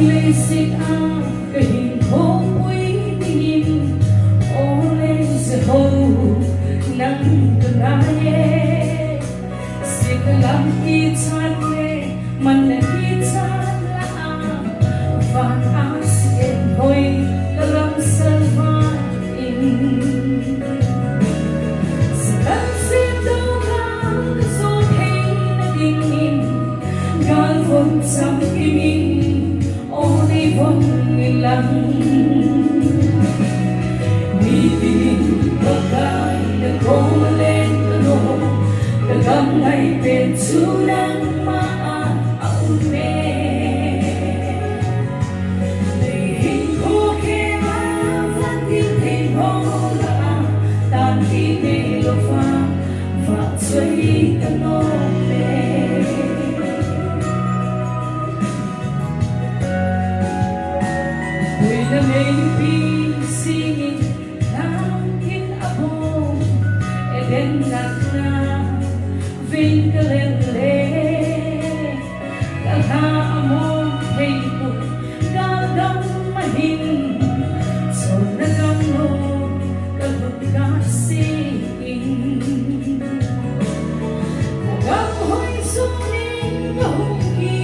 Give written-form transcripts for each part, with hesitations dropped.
Lê xịt a cái hình phố quý nhìn ô lên giờ hầu nắng từng ai xịt làm khi chán lê mình là khi chán là và áo xịt thôi đã làm sân hoa in sẵn xịt đâu ngang rồi thấy là đình in gan vốn trong im in đi vòng lặng đi tìm tất cả những cố lên nô tất cả ngày bên chú đang mà ông mẹ để hình khô khe mà vẫn tin thêm hồ là tan khi để lộc pha và chơi cả nô mẹ the baby singing Nankin Abo Eden Nakna Vinkalele Kalha Amo Heitu Gagang Mahin So Nagamlo Kalhut singing Nagam Hoy Suning Kahungi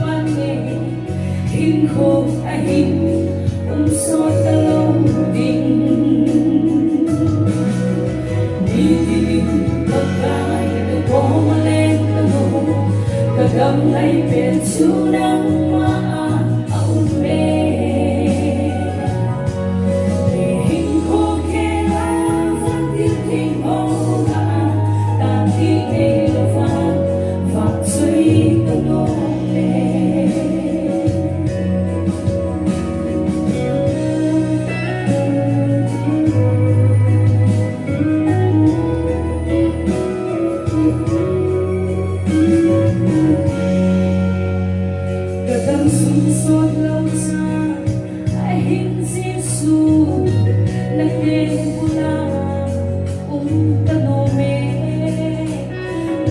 Pane Hinko Ahin so lâu đình đi tìm tất cả những cố mà lên nô cả gầm ngày biển chú đang mà ông mê để hình khô khe lá vẫn tiếng thình hồ là tàn đi để lo pha và chơi tân nô mê sung sốt lâu xa ai hình Giêsu là đêm pula ta nô mê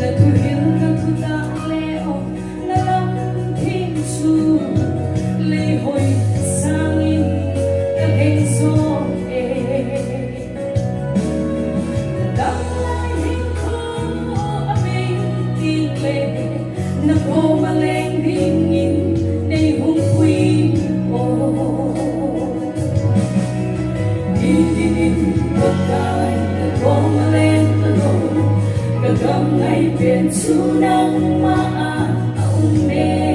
là thu hiếu là thu ta leo là lòng thiên su lễ hội sang in các hình gió đắm lại hình khô ở bên tin lệ là cô mà lên hình in đây hùng quy đi tất cả có mà lên nô cả gầm ngày biển chú đang mà ông mê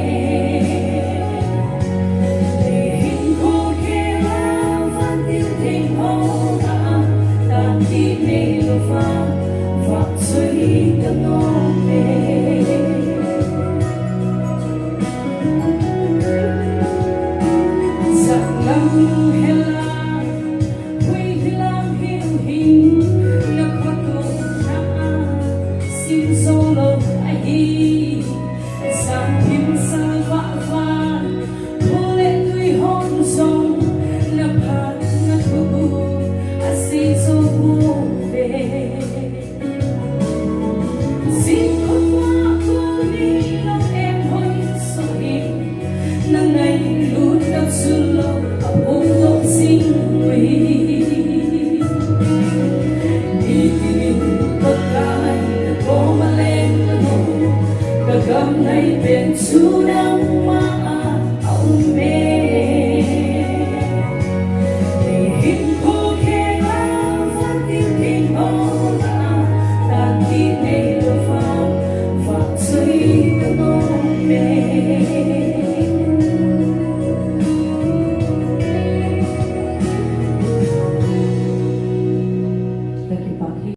để hình khô khe lá vẫn tiếng thình hồ là tàn đi mê lo pha và chơi cả nô